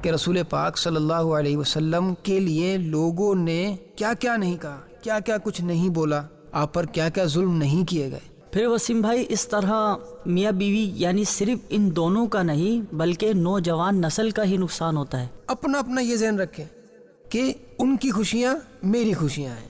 کہ رسول پاک صلی اللہ علیہ وسلم کے لیے لوگوں نے کیا کیا نہیں کہا، کیا کیا کچھ نہیں بولا، آپ پر کیا کیا ظلم نہیں کیے گئے۔ پھر وسیم بھائی اس طرح میاں بیوی یعنی صرف ان دونوں کا نہیں بلکہ نوجوان نسل کا ہی نقصان ہوتا ہے۔ اپنا اپنا یہ ذہن رکھیں کہ ان کی خوشیاں میری خوشیاں ہیں،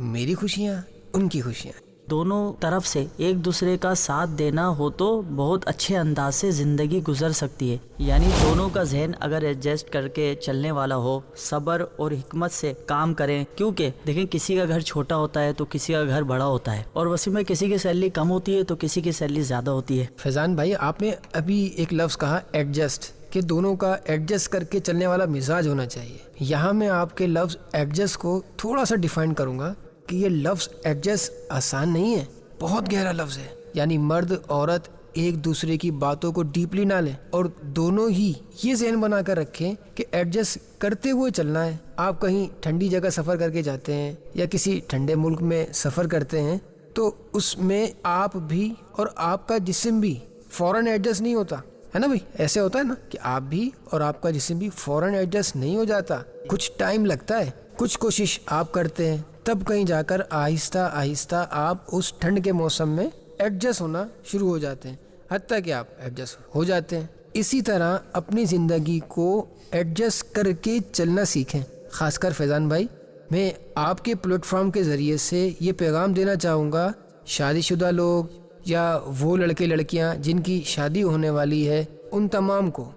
میری خوشیاں ان کی خوشیاں ہیں۔ دونوں طرف سے ایک دوسرے کا ساتھ دینا ہو تو بہت اچھے انداز سے زندگی گزر سکتی ہے، یعنی دونوں کا ذہن اگر ایڈجسٹ کر کے چلنے والا ہو، صبر اور حکمت سے کام کریں، کیونکہ دیکھیں کسی کا گھر چھوٹا ہوتا ہے تو کسی کا گھر بڑا ہوتا ہے، اور وسیم میں کسی کی سیلری کم ہوتی ہے تو کسی کی سیلری زیادہ ہوتی ہے۔ فیضان بھائی آپ نے ابھی ایک لفظ کہا ایڈجسٹ، کہ دونوں کا ایڈجسٹ کر کے چلنے والا مزاج ہونا چاہیے۔ یہاں میں آپ کے لفظ ایڈجسٹ کو تھوڑا سا ڈیفائن کروں گا کہ یہ لفظ ایڈجسٹ آسان نہیں ہے، بہت گہرا لفظ ہے۔ یعنی مرد عورت ایک دوسرے کی باتوں کو ڈیپلی نہ لیں اور دونوں ہی یہ ذہن بنا کر رکھیں کہ ایڈجسٹ کرتے ہوئے چلنا ہے۔ آپ کہیں ٹھنڈی جگہ سفر کر کے جاتے ہیں یا کسی ٹھنڈے ملک میں سفر کرتے ہیں تو اس میں آپ بھی اور آپ کا جسم بھی فوراً ایڈجسٹ نہیں ہوتا ہے نا بھائی، ایسے ہوتا ہے نا کہ آپ بھی اور آپ کا جسم بھی فوراً ایڈجسٹ نہیں ہو جاتا، کچھ ٹائم لگتا ہے، کچھ کوشش آپ کرتے ہیں، تب کہیں جا کر آہستہ آہستہ آپ اس ٹھنڈ کے موسم میں ایڈجسٹ ہونا شروع ہو جاتے ہیں، حتیٰ کہ آپ ایڈجسٹ ہو جاتے ہیں۔ اسی طرح اپنی زندگی کو ایڈجسٹ کر کے چلنا سیکھیں۔ خاص کر فیضان بھائی میں آپ کے پلیٹ فارم کے ذریعے سے یہ پیغام دینا چاہوں گا شادی شدہ لوگ یا وہ لڑکے لڑکیاں جن کی شادی ہونے والی ہے، ان تمام کو،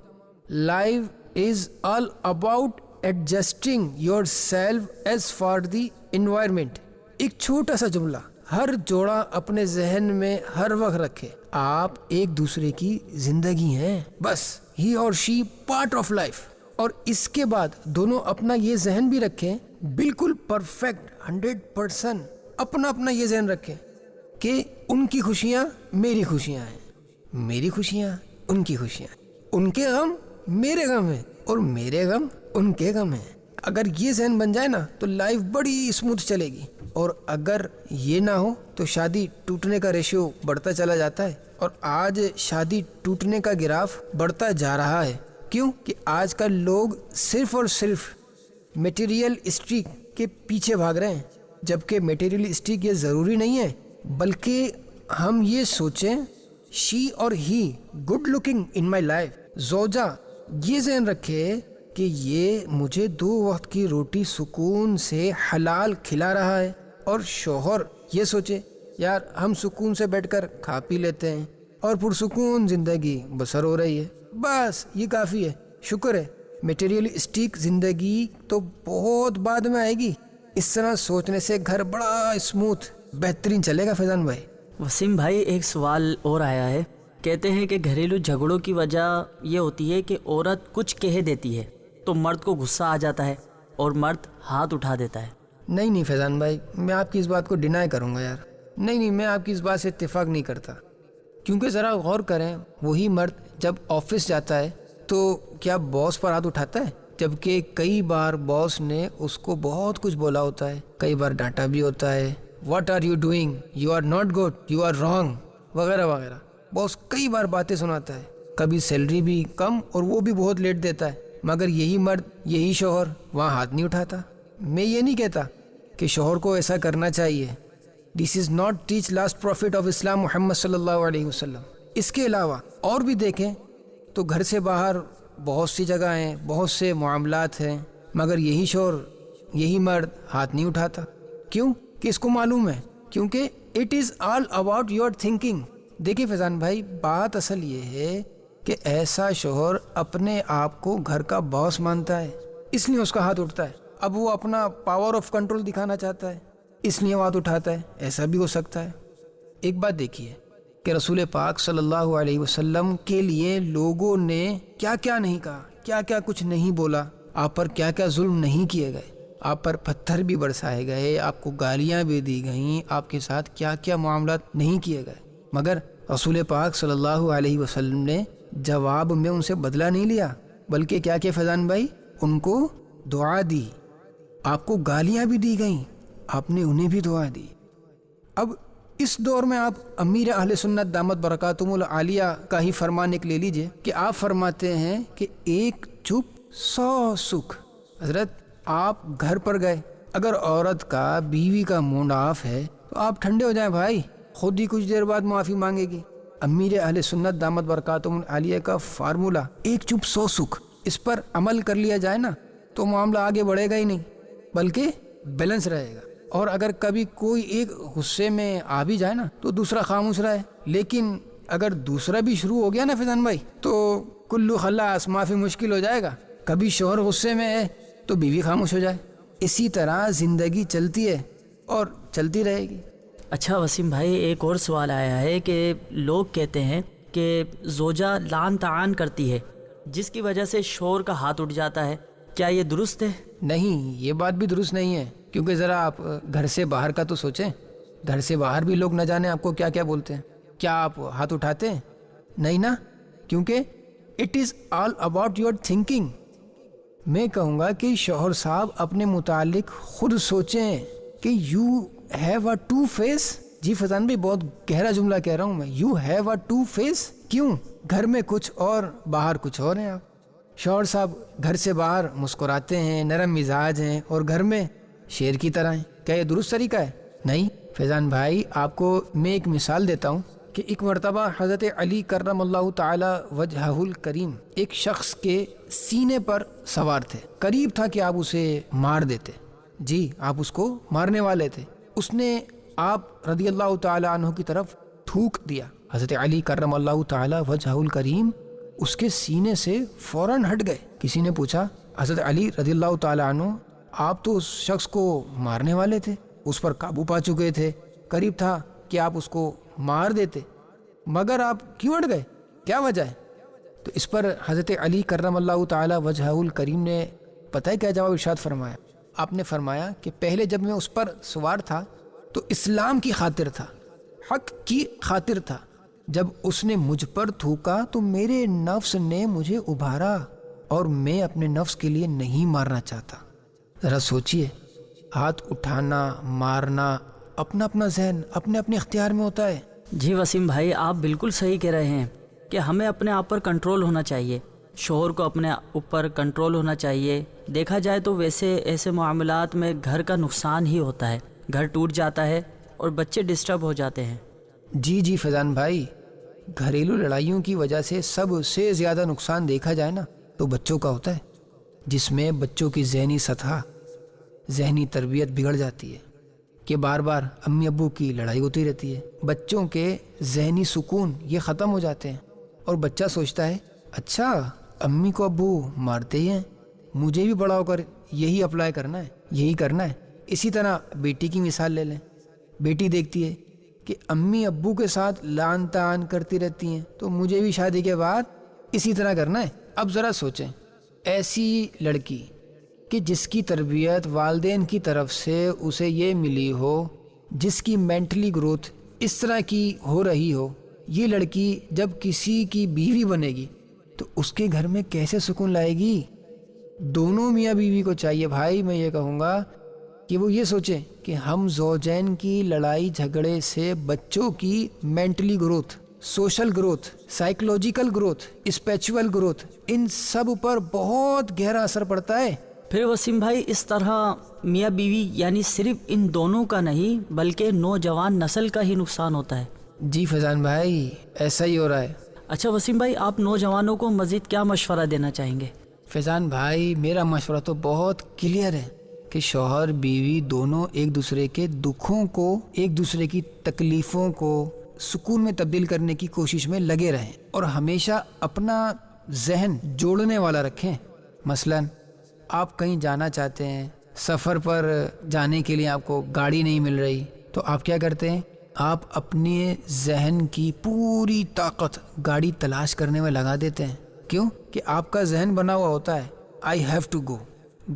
life is all about adjusting your self as for the environment. ایک چھوٹا سا جملہ ہر جوڑا اپنے ذہن میں ہر وقت رکھے، آپ ایک دوسرے کی زندگی ہیں، بس ہی اور شی پارٹ آف لائف۔ اور اس کے بعد دونوں اپنا یہ ذہن بھی رکھیں، بالکل پرفیکٹ 100% اپنا اپنا یہ ذہن رکھیں کہ ان کی خوشیاں میری خوشیاں ہیں، میری خوشیاں ان کی خوشیاں ہیں، ان کے غم میرے غم ہیں اور میرے غم ان کے غم ہیں۔ اگر یہ ذہن بن جائے نا تو لائف بڑی اسموتھ چلے گی، اور اگر یہ نہ ہو تو شادی ٹوٹنے کا ریشیو بڑھتا چلا جاتا ہے، اور آج شادی ٹوٹنے کا گراف بڑھتا جا رہا ہے۔ کیوں کہ آج کل لوگ صرف اور صرف میٹیریل اسٹیک کے پیچھے بھاگ رہے ہیں، جبکہ میٹیریل اسٹیک یہ ضروری نہیں ہے، بلکہ ہم یہ سوچیں شی اور he good looking in my life, زوجہ یہ ذہن رکھے کہ یہ مجھے 2 وقت کی روٹی سکون سے حلال کھلا رہا ہے، اور شوہر یہ سوچے یار ہم سکون سے بیٹھ کر کھا پی لیتے ہیں اور پرسکون زندگی بسر ہو رہی ہے، بس یہ کافی ہے، شکر ہے۔ میٹیریل اسٹیک زندگی تو بہت بعد میں آئے گی۔ اس طرح سوچنے سے گھر بڑا اسموتھ بہترین چلے گا۔ فیضان بھائی وسیم بھائی ایک سوال اور آیا ہے، کہتے ہیں کہ گھریلو جھگڑوں کی وجہ یہ ہوتی ہے کہ عورت کچھ کہہ دیتی ہے تو مرد کو غصہ آ جاتا ہے اور مرد ہاتھ اٹھا دیتا ہے۔ نہیں فیضان بھائی، میں آپ کی اس بات کو ڈینائی کروں گا یار، نہیں میں آپ کی اس بات سے اتفاق نہیں کرتا، کیونکہ ذرا غور کریں، وہی مرد جب آفس جاتا ہے تو کیا باس پر ہاتھ اٹھاتا ہے؟ جبکہ کئی بار باس نے اس کو بہت کچھ بولا ہوتا ہے، کئی بار ڈانٹا بھی ہوتا ہے، what are you doing, you are not good, you are wrong, وغیرہ وغیرہ۔ باس کئی بار باتیں سناتا ہے، کبھی سیلری بھی کم اور وہ بھی بہت لیٹ دیتا ہے، مگر یہی مرد، یہی شوہر وہاں ہاتھ نہیں اٹھاتا۔ میں یہ نہیں کہتا کہ شوہر کو ایسا کرنا چاہیے، this is not teach last prophet of Islam Muhammad صلی اللہ علیہ وسلم۔ اس کے علاوہ اور بھی دیکھیں تو گھر سے باہر بہت سی جگہ ہیں، بہت سے معاملات ہیں، مگر یہی شوہر، یہی مرد ہاتھ نہیں اٹھاتا۔ کیوں؟ کہ اس کو معلوم ہے، کیونکہ it is all about your thinking. دیکھیے فیضان بھائی، بات اصل یہ ہے کہ ایسا شوہر اپنے آپ کو گھر کا باس مانتا ہے، اس لیے اس کا ہاتھ اٹھتا ہے۔ اب وہ اپنا پاور آف کنٹرول دکھانا چاہتا ہے، اس لیے ہاتھ اٹھاتا ہے، ایسا بھی ہو سکتا ہے۔ ایک بات دیکھیے کہ رسول پاک صلی اللہ علیہ وسلم کے لیے لوگوں نے کیا کیا نہیں کہا، کیا کیا کچھ نہیں بولا، آپ پر کیا کیا ظلم نہیں کیے گئے، آپ پر پتھر بھی برسائے گئے، آپ کو گالیاں بھی دی گئیں، آپ کے ساتھ کیا کیا معاملات نہیں کیے گئے، مگر رسول پاک صلی اللہ علیہ وسلم نے جواب میں ان سے بدلہ نہیں لیا، بلکہ کیا کہ فیضان بھائی ان کو دعا دی۔ آپ کو گالیاں بھی دی گئیں، آپ نے انہیں بھی دعا دی۔ اب اس دور میں آپ امیر اہل سنت دامت برکاتہم العالیہ کا ہی فرمان ایک لے لیجئے کہ آپ فرماتے ہیں کہ ایک چپ 100 سکھ۔ حضرت آپ گھر پر گئے، اگر عورت کا بیوی کا موڈ آف ہے تو آپ ٹھنڈے ہو جائیں بھائی، خود ہی کچھ دیر بعد معافی مانگے گی۔ امیر اہل سنت دامت برکاتہم العالیہ کا فارمولہ 1 چپ 100 سکھ، اس پر عمل کر لیا جائے نا تو معاملہ آگے بڑھے گا ہی نہیں بلکہ بیلنس رہے گا۔ اور اگر کبھی کوئی ایک غصے میں آ بھی جائے نا تو دوسرا خاموش رہے، لیکن اگر دوسرا بھی شروع ہو گیا نا فیضان بھائی تو کلو خلاص معافی مشکل ہو جائے گا۔ کبھی شوہر غصے میں ہے تو بیوی خاموش ہو جائے، اسی طرح زندگی چلتی ہے اور چلتی رہے گی۔ اچھا وسیم بھائی، ایک اور سوال آیا ہے کہ لوگ کہتے ہیں کہ زوجہ لعن طعن کرتی ہے جس کی وجہ سے شوہر کا ہاتھ اٹھ جاتا ہے، کیا یہ درست ہے؟ نہیں، یہ بات بھی درست نہیں ہے، کیونکہ ذرا آپ گھر سے باہر کا تو سوچیں، گھر سے باہر بھی لوگ نہ جانے آپ کو کیا کیا بولتے ہیں۔ کیا آپ ہاتھ اٹھاتے ہیں؟ نہیں نا، کیونکہ it is all about your thinking. میں کہوں گا کہ شوہر صاحب اپنے متعلق خود سوچیں کہ you have a two face. جی فیضان بھائی بہت گہرا جملہ کہہ رہا ہوں میں، you have a two face. کیوں؟ گھر میں کچھ اور باہر کچھ اور ہیں آپ۔ شوہر صاحب گھر سے باہر مسکراتے ہیں، نرم مزاج ہیں، اور گھر میں شیر کی طرح ہیں۔ کیا یہ درست طریقہ ہے؟ نہیں فیضان بھائی، آپ کو میں ایک مثال دیتا ہوں کہ ایک مرتبہ حضرت علی کرم اللہ تعالی وجہہ الکریم ایک شخص کے سینے پر سوار تھے، قریب تھا کہ آپ اسے مار دیتے، جی آپ اس کو مارنے والے تھے۔ اس نے آپ رضی اللہ تعالی عنہ کی طرف تھوک دیا۔ حضرت علی کرم اللہ تعالی وجہہ الکریم اس کے سینے سے فوراً ہٹ گئے۔ کسی نے پوچھا حضرت علی رضی اللہ تعالی عنہ، آپ تو اس شخص کو مارنے والے تھے، اس پر قابو پا چکے تھے، قریب تھا کہ آپ اس کو مار دیتے، مگر آپ کیوں ہٹ گئے؟ کیا وجہ ہے؟ تو اس پر حضرت علی کرم اللہ تعالی وجہہ الکریم نے پتہ ہے کیا جواب ارشاد فرمایا؟ آپ نے فرمایا کہ پہلے جب میں اس پر سوار تھا تو اسلام کی خاطر تھا، حق کی خاطر تھا۔ جب اس نے مجھ پر تھوکا تو میرے نفس نے مجھے ابھارا، اور میں اپنے نفس کے لیے نہیں مارنا چاہتا۔ ذرا سوچئے، ہاتھ اٹھانا مارنا اپنا اپنا ذہن اپنے اپنے اختیار میں ہوتا ہے۔ جی وسیم بھائی، آپ بالکل صحیح کہہ رہے ہیں کہ ہمیں اپنے آپ پر کنٹرول ہونا چاہیے، شوہر کو اپنے اوپر کنٹرول ہونا چاہیے۔ دیکھا جائے تو ویسے ایسے معاملات میں گھر کا نقصان ہی ہوتا ہے، گھر ٹوٹ جاتا ہے اور بچے ڈسٹرب ہو جاتے ہیں۔ جی فیضان بھائی، گھریلو لڑائیوں کی وجہ سے سب سے زیادہ نقصان دیکھا جائے نا تو بچوں کا ہوتا ہے، جس میں بچوں کی ذہنی سطح، ذہنی تربیت بگڑ جاتی ہے کہ بار بار امی ابو کی لڑائی ہوتی رہتی ہے۔ بچوں کے ذہنی سکون یہ ختم ہو جاتے ہیں، اور بچہ سوچتا ہے اچھا امی کو ابو مارتے ہی ہیں، مجھے بھی بڑا ہو کر یہی اپلائی کرنا ہے، یہی کرنا ہے۔ اسی طرح بیٹی کی مثال لے لیں، بیٹی دیکھتی ہے کہ امی ابو کے ساتھ لعن طعن کرتی رہتی ہیں تو مجھے بھی شادی کے بعد اسی طرح کرنا ہے۔ اب ذرا سوچیں، ایسی لڑکی کہ جس کی تربیت والدین کی طرف سے اسے یہ ملی ہو، جس کی مینٹلی گروتھ اس طرح کی ہو رہی ہو، یہ لڑکی جب کسی کی بیوی بنے گی تو اس کے گھر میں کیسے سکون لائے گی؟ دونوں میاں بیوی کو چاہیے بھائی، میں یہ کہوں گا کہ وہ یہ سوچیں کہ ہم زوجین کی لڑائی جھگڑے سے بچوں کی mentally growth, social growth, psychological growth, spiritual growth, ان سب پر بہت گہرا اثر پڑتا ہے۔ پھر وسیم بھائی، اس طرح میاں بیوی یعنی صرف ان دونوں کا نہیں بلکہ نوجوان نسل کا ہی نقصان ہوتا ہے۔ جی فیضان بھائی، ایسا ہی ہو رہا ہے۔ اچھا وسیم بھائی، آپ نوجوانوں کو مزید کیا مشورہ دینا چاہیں گے؟ فیضان بھائی، میرا مشورہ تو بہت کلیئر ہے کہ شوہر بیوی دونوں ایک دوسرے کے دکھوں کو، ایک دوسرے کی تکلیفوں کو سکون میں تبدیل کرنے کی کوشش میں لگے رہیں، اور ہمیشہ اپنا ذہن جوڑنے والا رکھیں۔ مثلاً آپ کہیں جانا چاہتے ہیں، سفر پر جانے کے لیے آپ کو گاڑی نہیں مل رہی، تو آپ کیا کرتے ہیں؟ آپ اپنے ذہن کی پوری طاقت گاڑی تلاش کرنے میں لگا دیتے ہیں۔ کیوں؟ کہ آپ کا ذہن بنا ہوا ہوتا ہے آئی ہیو ٹو گو،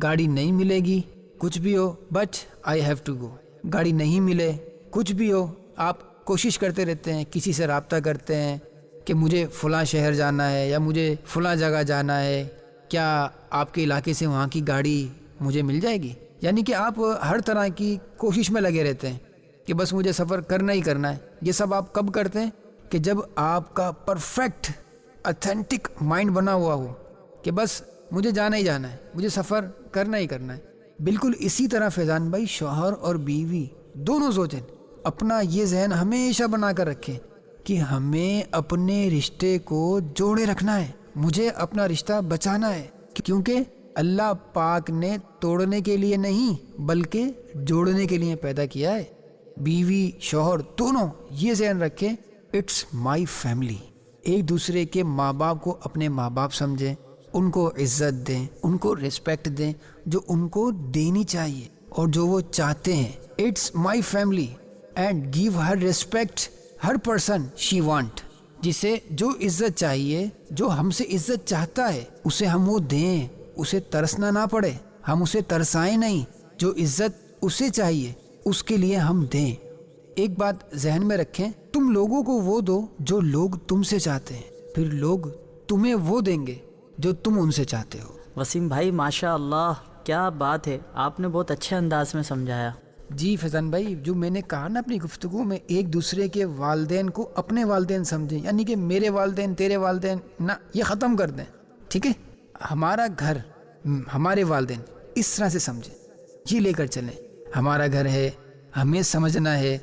گاڑی نہیں ملے گی کچھ بھی ہو but I have to go, گاڑی نہیں ملے کچھ بھی ہو آپ کوشش کرتے رہتے ہیں، کسی سے رابطہ کرتے ہیں کہ مجھے فلاں شہر جانا ہے یا مجھے فلاں جگہ جانا ہے، کیا آپ کے علاقے سے وہاں کی گاڑی مجھے مل جائے گی؟ یعنی کہ آپ ہر طرح کی کوشش میں لگے رہتے ہیں کہ بس مجھے سفر کرنا ہی کرنا ہے۔ یہ سب آپ کب کرتے ہیں؟ کہ جب آپ کا پرفیکٹ اتھینٹک مائنڈ بنا ہوا ہو کہ بس مجھے جانا ہی جانا ہے، مجھے سفر کرنا ہی کرنا ہے۔ بالکل اسی طرح فیضان بھائی شوہر اور بیوی دونوں زوجین اپنا یہ ذہن ہمیشہ بنا کر رکھیں کہ ہمیں اپنے رشتے کو جوڑے رکھنا ہے، مجھے اپنا رشتہ بچانا ہے، کیونکہ اللہ پاک نے توڑنے کے لیے نہیں بلکہ جوڑنے کے لیے پیدا کیا ہے۔ بیوی شوہر دونوں یہ ذہن رکھیں، اٹس مائی فیملی۔ ایک دوسرے کے ماں باپ کو اپنے ماں باپ سمجھیں، ان کو عزت دیں، ان کو ریسپیکٹ دیں جو ان کو دینی چاہیے اور جو وہ چاہتے ہیں۔ It's my family and give her respect her person she want. جسے جو عزت چاہیے، جو ہم سے عزت چاہتا ہے اسے ہم وہ دیں، اسے ترسنا نہ پڑے، ہم اسے ترسائیں نہیں، جو عزت اسے چاہیے اس کے لیے ہم دیں۔ ایک بات ذہن میں رکھیں، تم لوگوں کو وہ دو جو لوگ تم سے چاہتے ہیں، پھر لوگ تمہیں وہ دیں گے جو تم ان سے چاہتے ہو۔ وسیم بھائی ماشاء اللہ کیا بات ہے، آپ نے بہت اچھے انداز میں سمجھایا۔ جی فیضان بھائی، جو میں نے کہا نا اپنی گفتگو میں، ایک دوسرے کے والدین کو اپنے والدین سمجھیں، یعنی کہ میرے والدین تیرے والدین نہ، یہ ختم کر دیں، ٹھیک ہے؟ ہمارا گھر ہمارے والدین اس طرح سے سمجھیں، یہ لے کر چلیں۔ ہمارا گھر ہے، ہمیں سمجھنا ہے،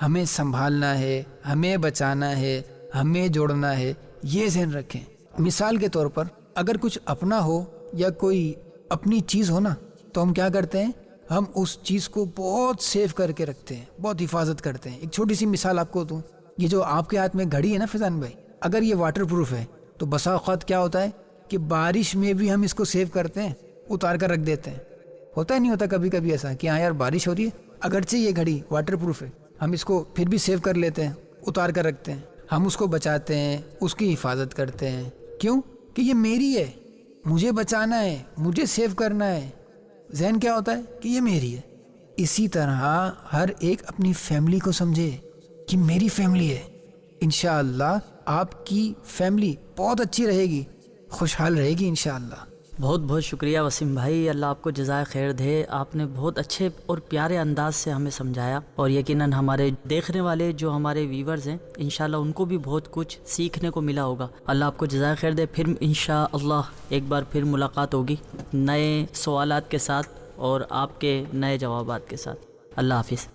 ہمیں سنبھالنا ہے، ہمیں بچانا ہے، ہمیں جوڑنا ہے، یہ ذہن رکھیں۔ مثال کے طور پر اگر کچھ اپنا ہو یا کوئی اپنی چیز ہو نا، تو ہم کیا کرتے ہیں، ہم اس چیز کو بہت سیو کر کے رکھتے ہیں، بہت حفاظت کرتے ہیں۔ ایک چھوٹی سی مثال آپ کو دوں، یہ جو آپ کے ہاتھ میں گھڑی ہے نا فیضان بھائی، اگر یہ واٹر پروف ہے تو بسا اوقات کیا ہوتا ہے کہ بارش میں بھی ہم اس کو سیو کرتے ہیں، اتار کر رکھ دیتے ہیں۔ ہوتا ہے نہیں ہوتا کبھی کبھی ایسا کہ ہاں یار بارش ہو رہی ہے، اگرچہ یہ گھڑی واٹر پروف ہے، ہم اس کو پھر بھی سیو کر لیتے ہیں، اتار کر رکھتے ہیں، ہم اس کو بچاتے ہیں، اس کی حفاظت کرتے ہیں۔ کیوں؟ کہ یہ میری ہے، مجھے بچانا ہے، مجھے سیو کرنا ہے۔ ذہن کیا ہوتا ہے کہ یہ میری ہے۔ اسی طرح ہر ایک اپنی فیملی کو سمجھے کہ میری فیملی ہے۔ انشاءاللہ آپ کی فیملی بہت اچھی رہے گی، خوشحال رہے گی انشاءاللہ۔ بہت بہت شکریہ وسیم بھائی، اللہ آپ کو جزائے خیر دے۔ آپ نے بہت اچھے اور پیارے انداز سے ہمیں سمجھایا، اور یقیناً ہمارے دیکھنے والے جو ہمارے ویورز ہیں انشاءاللہ ان کو بھی بہت کچھ سیکھنے کو ملا ہوگا۔ اللہ آپ کو جزائے خیر دے۔ پھر انشاءاللہ ایک بار پھر ملاقات ہوگی نئے سوالات کے ساتھ اور آپ کے نئے جوابات کے ساتھ۔ اللہ حافظ۔